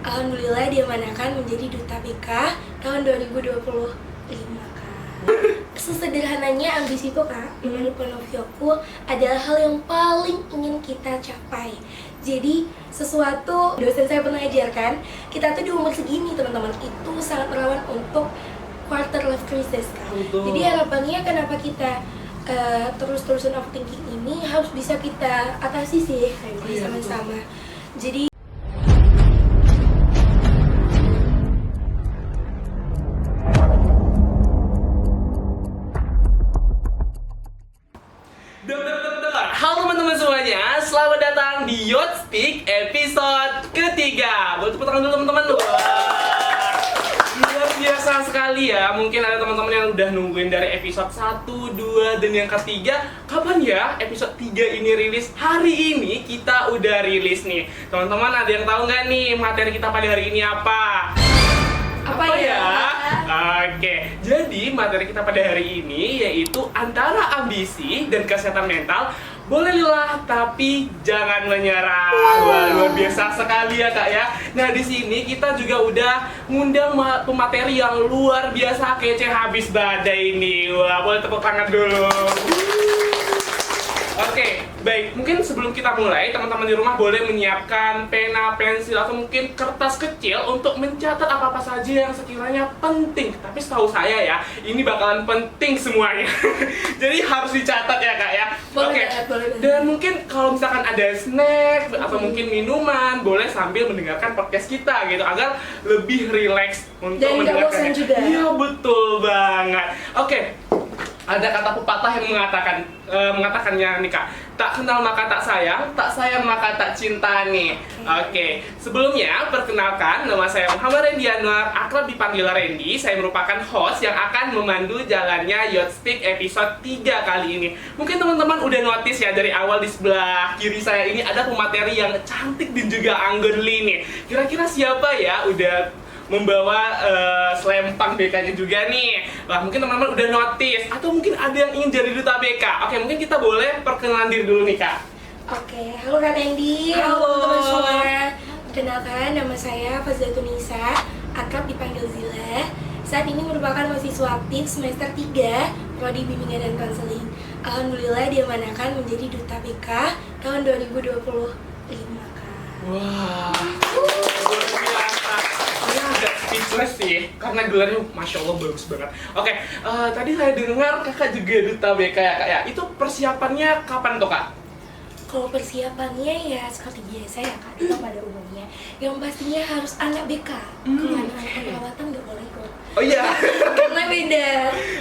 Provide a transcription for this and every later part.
Alhamdulillah diamanakan menjadi Duta BK tahun 2025, Kak. Sesederhananya ambisi itu, Kak, menurut Panoviaku adalah hal yang paling ingin kita capai. Jadi sesuatu dosen saya pernah ajarkan, kita tuh di umur segini teman-teman itu sangat rawan untuk quarter life crisis, Kak. Jadi harapannya kenapa kita terus-terusan overthinking ini harus bisa kita atasi sih sama-sama. Jadi halo teman-teman semuanya, selamat datang di Youth Speak episode ketiga. Boleh tepuk tangan dulu teman-teman. Luar biasa sekali ya. Mungkin ada teman-teman yang udah nungguin dari episode 1, 2, dan yang ketiga. Kapan ya episode 3 ini rilis? Hari ini kita udah rilis nih. Teman-teman ada yang tahu nggak nih materi kita pada hari ini apa? Apa ya? Oke, jadi materi kita pada hari ini yaitu antara ambisi dan kesehatan mental. Boleh lelah tapi jangan menyerah. Wah, luar biasa sekali ya, Kak ya. Nah, di sini kita juga udah ngundang pemateri yang luar biasa kece habis badai ini. Wah, boleh tepuk tangan dulu. Oke, baik. Mungkin sebelum kita mulai, teman-teman di rumah boleh menyiapkan pena, pensil, atau mungkin kertas kecil untuk mencatat apa-apa saja yang sekiranya penting. Tapi setahu saya ya, ini bakalan penting semuanya. Jadi harus dicatat ya, Kak ya. Oke. Dan mungkin kalau misalkan ada snack atau mungkin minuman, boleh sambil mendengarkan podcast kita gitu agar lebih rileks untuk mendengarkannya. Iya, betul banget. Oke. Ada kata pepatah yang mengatakannya nih, Kak. Tak kenal maka tak sayang maka tak cinta nih. Oke, sebelumnya perkenalkan, nama saya Muhammad Randy Anwar, akrab dipanggil Randy. Saya merupakan host yang akan memandu jalannya Youth Speak episode 3 kali ini. Mungkin teman-teman udah notice ya, dari awal di sebelah kiri saya ini ada pemateri yang cantik dan juga anggunli nih. Kira-kira siapa ya? Udah membawa selempang BK-nya juga nih. Wah, mungkin teman-teman udah notice atau mungkin ada yang ingin jadi duta BK. Oke, mungkin kita boleh perkenalan diri dulu nih, Kak. Oke, halo Kak Randy. Halo teman-teman semua. Perkenalkan, nama saya Fazliatun Nisa, akrab dipanggil Zila. Saat ini merupakan mahasiswa aktif semester 3 Prodi Bimbingan dan Konseling. Alhamdulillah diamanakan menjadi duta BK tahun 2025, Kak. Wah, luar biasa. Saya agak speechless sih, karena gelarnya Masya Allah bagus banget. Oke, tadi saya dengar kakak juga duta BK ya, Kak ya. Itu persiapannya kapan tuh, Kak? Kalau persiapannya ya seperti biasa ya, Kak, duta pada umumnya. Yang pastinya harus anak BK. Kalau anak perawatan nggak boleh kok. Oh iya. Karena beda.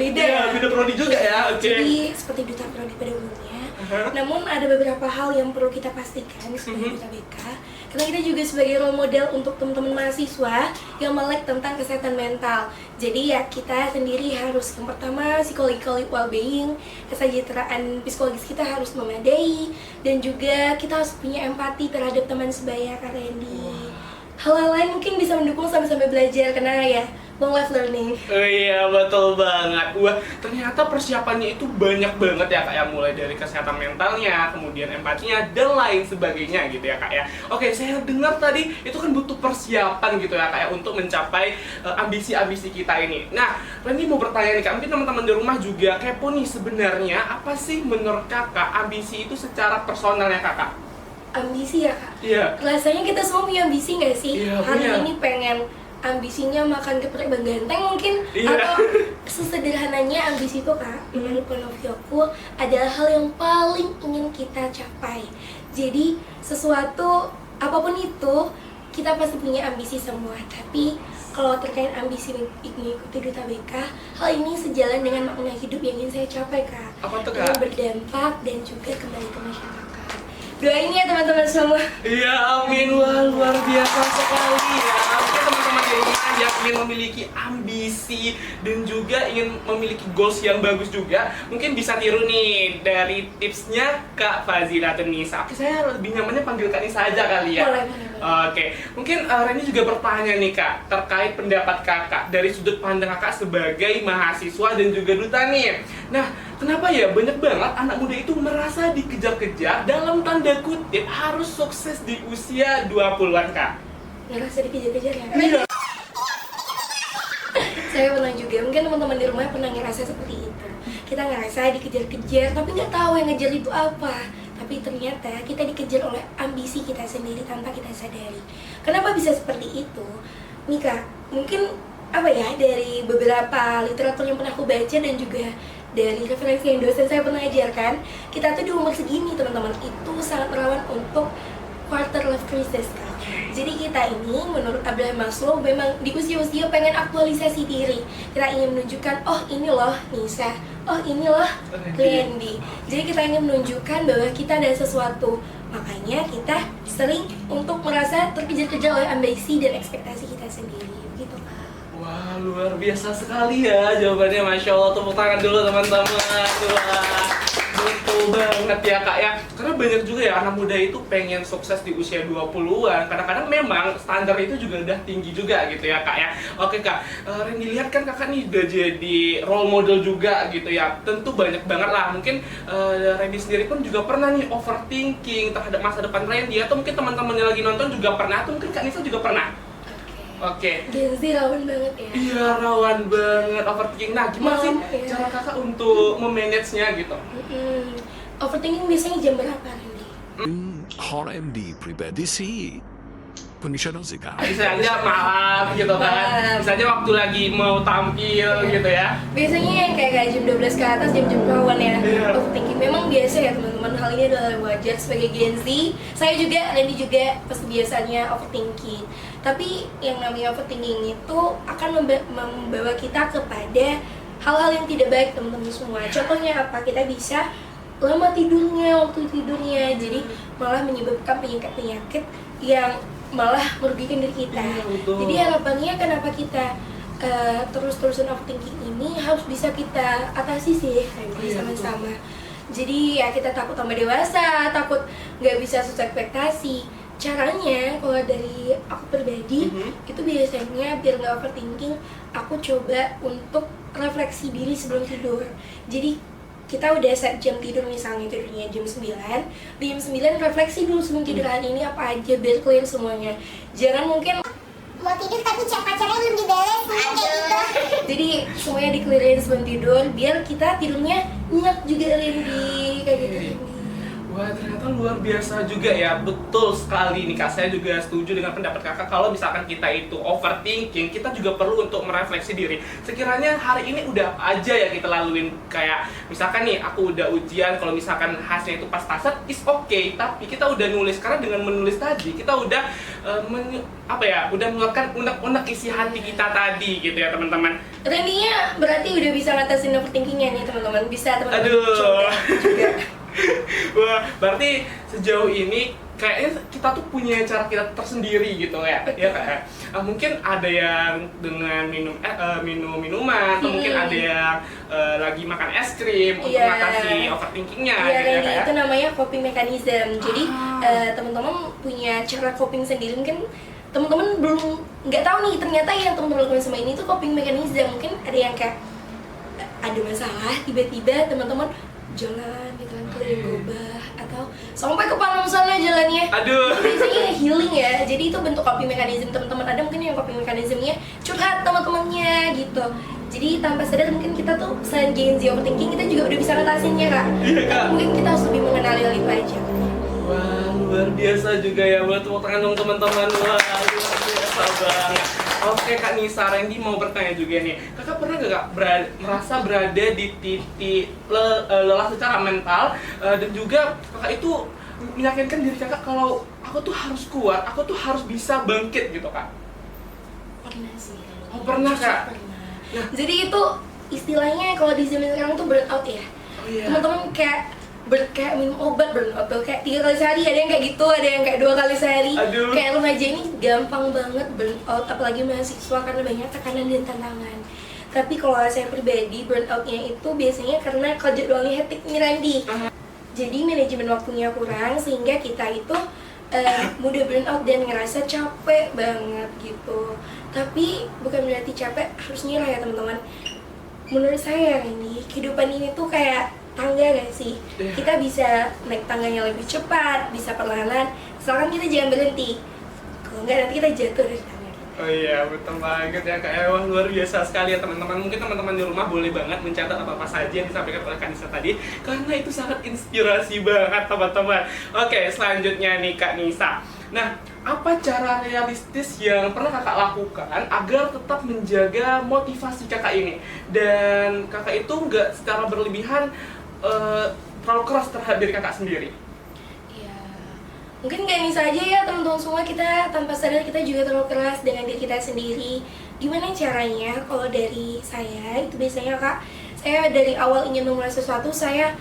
Ya, beda prodi juga ya. Oke. Jadi seperti duta prodi pada umumnya. Namun ada beberapa hal yang perlu kita pastikan sebagai duta BK. Karena kita juga sebagai role model untuk teman-teman mahasiswa yang melek tentang kesehatan mental. Jadi ya kita sendiri harus, yang pertama, psychological well-being, kesejahteraan psikologis kita harus memadai, dan juga kita harus punya empati terhadap teman sebaya, Kak Randy. Hal-hal lain mungkin bisa mendukung sampai belajar, karena ya long life learning. Oh iya, betul banget. Wah, ternyata persiapannya itu banyak banget ya, Kak ya. Mulai dari kesehatan mentalnya, kemudian empatinya, dan lain sebagainya gitu ya, Kak ya. Oke, saya dengar tadi itu kan butuh persiapan gitu ya, Kak ya, untuk mencapai ambisi-ambisi kita ini. Nah, Randy mau bertanya nih, Kak. Mungkin teman-teman di rumah juga kepo nih, sebenarnya apa sih menurut Kakak ambisi itu secara personalnya Kakak? Ambisi ya, Kak? Iya. Rasanya kita semua punya ambisi nggak sih? Iya, Hari punya. ini pengen ambisinya makan geprek Bang Ganteng mungkin, Iya. atau sesederhananya ambisi itu, Kak, menurut Panoviaku adalah hal yang paling ingin kita capai. Jadi sesuatu apapun itu kita pasti punya ambisi semua, tapi kalau terkait ambisi mengikuti duta BK, hal ini sejalan dengan makna hidup yang ingin saya capai, Kak. Apa tuh, Ingin Kak? berdampak dan juga kembali ke masyarakat. Doain ya teman-teman semua. Iya, amin. Wah, luar biasa sekali ya. Oke, teman-teman di rumah yang ingin memiliki ambisi dan juga ingin memiliki goals yang bagus juga, mungkin bisa tiru nih dari tipsnya Kak Fazliatun Nisa. Oke, saya lebih nyamannya panggil Kak Nisa aja kali ya. Boleh. Oke, mungkin Reni juga bertanya nih, Kak, terkait pendapat Kakak dari sudut pandang Kakak sebagai mahasiswa dan juga duta nih. Nah, kenapa ya banyak banget anak muda itu merasa dikejar-kejar dalam tanda kutip harus sukses di usia 20-an, Kak? ngerasa dikejar-kejar ya? Iya. Saya pernah juga, mungkin teman-teman di rumah pernah ngerasa seperti itu. Kita ngerasa dikejar-kejar, tapi nggak tahu yang ngejar itu apa. Tapi ternyata kita dikejar oleh ambisi kita sendiri tanpa kita sadari. Kenapa bisa seperti itu? Mika, mungkin apa ya, dari beberapa literatur yang pernah aku baca dan juga dari referensi yang dosen saya pernah ajarkan, kita tuh di umur segini teman-teman itu sangat rawan untuk quarter life crisis kan. Jadi kita ini menurut Abraham Maslow memang di usia-usia pengen aktualisasi diri. Kita ingin menunjukkan, oh ini loh Nisa, oh ini loh Randy. Jadi kita ingin menunjukkan bahwa kita ada sesuatu. Makanya kita sering untuk merasa terkejar-kejar oleh ambisi dan ekspektasi kita sendiri. Begitu Kak. Wah, luar biasa sekali ya jawabannya, Masya Allah. Tepuk tangan dulu teman-teman. Wah, betul banget ya Kak ya. Karena banyak juga ya anak muda itu pengen sukses di usia 20-an. Kadang-kadang memang standar itu juga udah tinggi juga gitu ya Kak ya. Oke Kak, Randy lihat kan Kakak nih udah jadi role model juga gitu ya. Tentu banyak banget lah. Mungkin Randy sendiri pun juga pernah nih overthinking terhadap masa depan Randy. Atau mungkin teman-temannya lagi nonton juga pernah. Atau mungkin Kak Nisa juga pernah. Oke. Gen Z rawan banget ya. Iya, rawan banget overthinking. Nah, gimana sih cara Kakak untuk memanage-nya gitu? Overthinking biasanya jam berapa Randy? Kalau MD pribadi sih penyiaran sih Kak. Bisa aja malam gitu kan. Bisa aja waktu lagi mau tampil gitu ya. Biasanya yang kayak jam 12 ke atas, jam-jam rawan ya. Overthinking memang biasa ya teman-teman. Hal ini adalah wajar sebagai Gen Z. Saya juga, Randy juga pasti biasanya overthinking. Tapi yang namanya overthinking itu akan membawa kita kepada hal-hal yang tidak baik teman-teman semua. Contohnya apa? Kita bisa lama tidurnya, waktu tidurnya, jadi malah menyebabkan penyakit-penyakit yang malah merugikan diri kita. Jadi harapannya kenapa kita terus-terusan overthinking ini harus bisa kita atasi sih sama-sama. Jadi ya kita takut tambah dewasa, takut nggak bisa sesuai ekspektasi. Caranya kalau dari aku pribadi itu biasanya biar nggak overthinking, aku coba untuk refleksi diri sebelum tidur. Jadi kita udah set jam tidur, misalnya tidurnya jam 9, di jam 9 refleksi dulu sebelum tidur hari ini apa aja biar clear semuanya. Jangan mungkin mau tidur tapi chat pacarnya belum diberes kayak gitu. Jadi semuanya di-clearin sebelum tidur biar kita tidurnya nyenyak juga Randy kayak gitu. Wah, ternyata luar biasa juga ya. Betul sekali nih Kak, saya juga setuju dengan pendapat Kakak. Kalau misalkan kita itu overthinking, kita juga perlu untuk merefleksi diri. Sekiranya hari ini udah apa aja ya kita laluin. Kayak misalkan nih, aku udah ujian, kalau misalkan hasilnya itu pas-pasan, is okay. Tapi kita udah nulis, karena dengan menulis tadi, kita udah udah mengeluarkan unek-unek isi hati kita tadi gitu ya teman-teman. Randy-nya berarti udah bisa ngatasin overthinking-nya nih teman-teman. Bisa teman-teman Aduh. coba juga. Wah, berarti sejauh ini kayaknya kita tuh punya cara kita tersendiri gitu ya. Ya Kak. Mungkin ada yang dengan minum minuman, atau mungkin ada yang lagi makan es krim untuk mengatasi overthinkingnya Iya, gitu ya Randy, Kak. itu namanya coping mechanism. Jadi teman-teman punya cara coping sendiri. Mungkin teman-teman belum nggak tahu nih ternyata yang teman-teman lakukan sama ini tuh coping mechanism. Mungkin ada yang kayak ada masalah tiba-tiba teman-teman jalan gitu kan, keliling gobah atau sampai ke Palang sana jalannya. Aduh. Itu biasanya healing ya. Jadi itu bentuk coping mechanism teman-teman. Ada mungkin yang coping mechanismnya curhat teman-temannya gitu. Jadi tanpa sadar mungkin kita tuh selain Gen Z overthinking, kita juga udah bisa ngatasinnya Kak. Iya Kak. Mungkin kita harus lebih mengenali hal itu aja. Wah, luar biasa juga ya. Buat tepuk tangan dong teman-teman. Wah, luar biasa banget. Oke Kak Nisa, Randy mau bertanya juga nih. Kakak pernah gak Kak merasa berada di titik lelah secara mental, dan juga kakak itu meyakinkan diri kakak kalau aku tuh harus kuat, aku tuh harus bisa bangkit gitu Kak? Pernah sih. Oh, pernah Kak? Pernah. Ya. Jadi itu istilahnya kalau di zaman sekarang tuh burnout ya. Oh iya. Teman-teman kayak minum obat burnout tuh kayak 3 kali sehari, ada yang kayak gitu, ada yang kayak 2 kali sehari. Aduh. Kayak remaja ini gampang banget burnout, apalagi mahasiswa karena banyak tekanan dan tantangan. Tapi kalau saya pribadi, burnoutnya itu biasanya karena jadwalnya hektik nih Randy. Jadi manajemen waktunya kurang sehingga kita itu mudah burnout dan ngerasa capek banget gitu. Tapi bukan berarti capek harus nyerah ya teman-teman. Menurut saya Randy, kehidupan ini tuh kayak tangga gak sih? Kita bisa naik tangganya lebih cepat, bisa perlahan, asalkan kita jangan berhenti. Kalau enggak nanti kita jatuh dari tangga. Oh iya, betul banget ya Kak ya. Wah, luar biasa sekali ya teman-teman. Mungkin teman-teman di rumah boleh banget mencatat apa-apa saja yang disampaikan oleh Kak Nisa tadi, karena itu sangat inspirasi banget teman-teman. Oke, selanjutnya nih Kak Nisa. Nah, apa cara realistis yang pernah Kakak lakukan agar tetap menjaga motivasi Kakak ini? Dan Kakak itu nggak secara berlebihan terlalu keras terhadap diri Kakak sendiri? Mungkin kayak Nisa aja ya teman-teman semua, kita tanpa sadar kita juga terlalu keras dengan diri kita sendiri. Gimana caranya? Kalau dari saya itu biasanya Kak, saya dari awal ingin memulai sesuatu, saya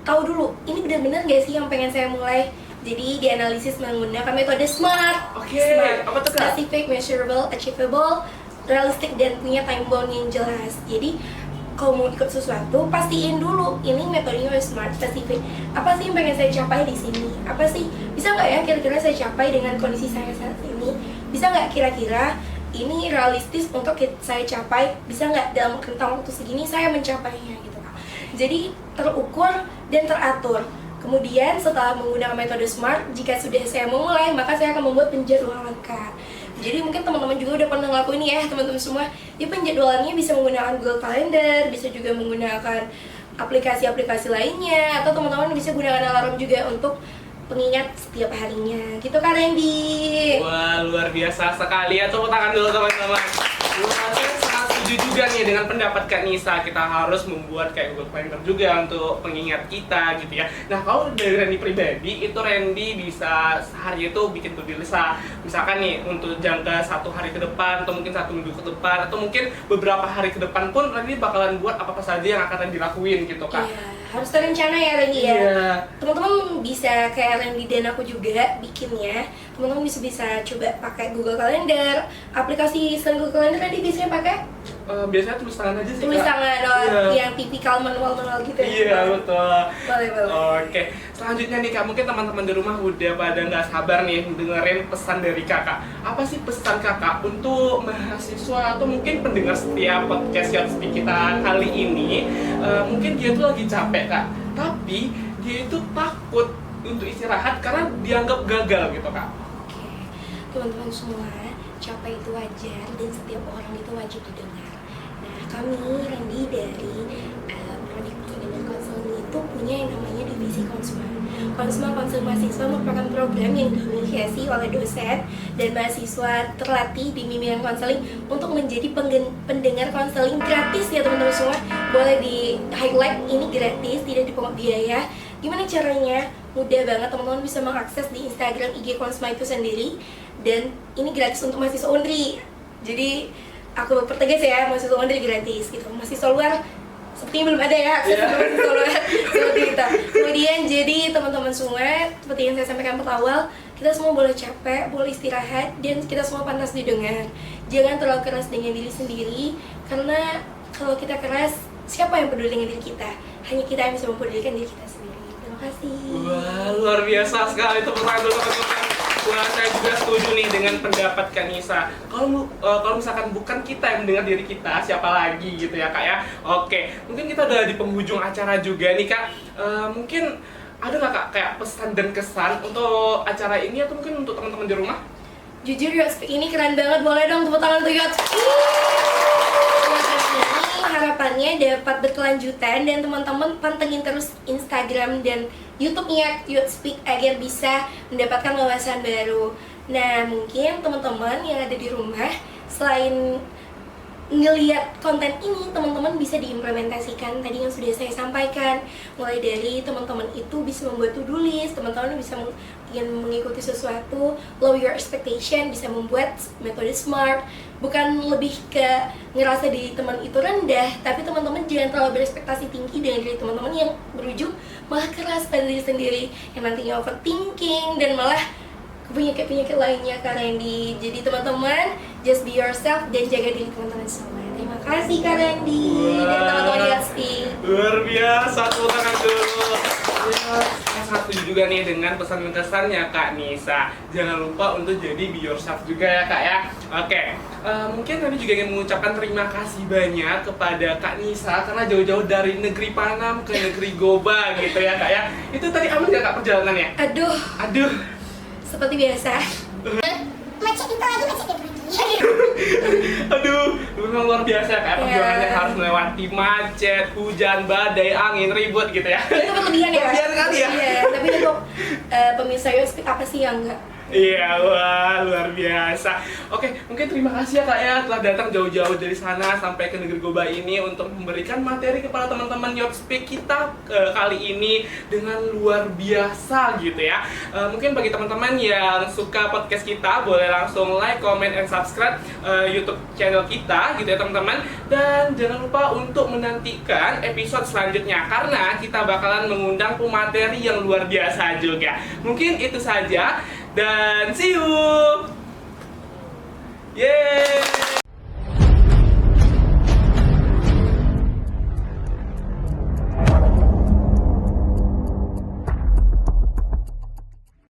tahu dulu ini benar-benar gak sih yang pengen saya mulai. Jadi dianalisis menggunakan metode SMART. Oke, SMART. apa tuh Kak? Specific, measurable, achievable, realistic, dan punya time bound yang jelas. Jadi kalau mau ikut sesuatu, pastiin dulu ini metodenya SMART, spesifik. Apa sih yang pengen saya capai di sini? Apa sih, bisa nggak ya kira-kira saya capai dengan kondisi saya saat ini? Bisa nggak kira-kira ini realistis untuk saya capai? Bisa nggak dalam rentang waktu segini saya mencapainya gitu Kak? Jadi terukur dan teratur. Kemudian setelah menggunakan metode SMART, jika sudah saya memulai, maka saya akan membuat penjadwalan Kak. Jadi mungkin teman-teman juga udah pernah ngelakuin ya teman-teman semua. Ya penjadwalannya bisa menggunakan Google Calendar, bisa juga menggunakan aplikasi-aplikasi lainnya, atau teman-teman bisa gunakan alarm juga untuk pengingat setiap harinya. Gitu Kak Randy. Wah, luar biasa sekali ya. Tepuk tangan dulu teman-teman. Wah, saya sangat setuju juga nih dengan pendapat Kak Nisa. Kita harus membuat kayak Google Calendar juga untuk pengingat kita gitu ya. Nah, kalau dari Randy pribadi, itu Randy bisa sehari itu bikin to-do list. Misalkan nih, untuk jangka 1 hari ke depan, atau mungkin 1 minggu ke depan, atau mungkin beberapa hari ke depan pun Randy bakalan buat apa-apa saja yang akan Randy lakuin gitu Kak. Iya, harus terencana ya Randy ya. Iya. Teman-teman bisa kayak Randy dan aku juga bikinnya. Teman-teman bisa coba pakai Google Calendar, aplikasi selain Google Calendar Randy biasanya pakai Biasanya tulis tangan aja sih tulis Kak. tangan Iya. yang tipikal manual-manual gitu ya. Iya, betul. Boleh. Oke, selanjutnya nih Kak, mungkin teman-teman di rumah udah pada nggak sabar nih dengerin pesan dari Kakak. Apa sih pesan Kakak untuk mahasiswa atau mungkin pendengar setiap podcast yang speak kita kali ini? Mungkin dia tuh lagi capek Kak, tapi dia itu takut untuk istirahat karena dianggap gagal gitu Kak. Oke, teman-teman semua, capek itu wajar dan setiap orang itu wajib didengar. Nah, kami Randy dari Prodi Pendidikan Konseling itu punya yang namanya divisi Konsma. Konsma Konsul Mahasiswa merupakan program yang diinisiasi oleh dosen dan mahasiswa terlatih di bimbingan konseling untuk menjadi pendengar konseling gratis ya teman-teman semua. Boleh di highlight, ini gratis, tidak dipungut biaya. Gimana caranya? Mudah banget, teman-teman bisa mengakses di Instagram IG Konsma itu sendiri, dan ini gratis untuk mahasiswa Undri. Jadi aku pertegas ya, mahasiswa Undri gratis gitu. Mahasiswa luar sepertinya belum ada ya akses untuk mahasiswa luar seperti itu. Kemudian jadi teman-teman semua, seperti yang saya sampaikan pada awal, kita semua boleh capek, boleh istirahat, dan kita semua pantas didengar. Jangan terlalu keras dengan diri sendiri, karena kalau kita keras, siapa yang peduli dengan diri kita? Hanya kita yang bisa mempedulikan diri kita sendiri. Terima kasih. Wah, luar biasa sekali itu pertanyaan teman-teman. Wah, saya juga setuju nih dengan pendapat Kak Nisa. Kalau misalkan bukan kita yang mendengar diri kita, siapa lagi gitu ya Kak ya. Oke, mungkin kita udah di penghujung acara juga nih Kak. Mungkin ada nggak Kak kayak pesan dan kesan untuk acara ini atau mungkin untuk teman-teman di rumah? Jujur Yotspeak ini keren banget, boleh dong tepuk tangan untuk Yotspeak. Ini harapannya dapat berkelanjutan dan teman-teman pantengin terus Instagram dan YouTube-nya Yotspeak agar bisa mendapatkan wawasan baru. Nah, mungkin teman-teman yang ada di rumah, selain ngeliat konten ini, teman-teman bisa diimplementasikan tadi yang sudah saya sampaikan. Mulai dari teman-teman itu bisa membuat to-do list, teman-teman bisa ingin mengikuti sesuatu, lower your expectation, bisa membuat metode SMART. Bukan lebih ke ngerasa diri teman itu rendah, tapi teman-teman jangan terlalu berekspektasi tinggi dengan diri teman-teman yang berujung malah keras pada diri sendiri, yang nantinya overthinking dan malah penyakit-penyakit lainnya Kak Randy. Jadi teman-teman, just be yourself dan jaga diri teman-teman semua. Terima kasih Kak Randy dan teman-teman Yotspeak. Luar biasa, tepuk tangan dulu. Ya, saya sangat setuju juga nih dengan pesan dan kesannya Kak Nisa. Jangan lupa untuk jadi be yourself juga ya Kak ya. Oke, mungkin kami juga ingin mengucapkan terima kasih banyak kepada Kak Nisa karena jauh-jauh dari negeri Panam ke negeri Goba gitu ya Kak ya. Itu tadi aman nggak Kak perjalanannya? Aduh, Aduh. seperti biasa. Aduh, memang luar biasa kayak perjuangannya harus melewati macet, hujan, badai, angin, ribut gitu ya. Itu berlebihan ya. Berlebihan kali ya. Iya, tapi untuk pemirsa Yo Speak apa sih yang enggak? Iya, wah luar biasa. Oke, mungkin terima kasih ya Kak ya telah datang jauh-jauh dari sana sampai ke negeri Goba ini untuk memberikan materi kepada teman-teman Youth Speak kita kali ini dengan luar biasa gitu ya. Mungkin bagi teman-teman yang suka podcast kita boleh langsung like, comment, and subscribe YouTube channel kita gitu ya teman-teman. Dan jangan lupa untuk menantikan episode selanjutnya karena kita bakalan mengundang pemateri yang luar biasa juga. Mungkin itu saja. Dan see you. Yeay.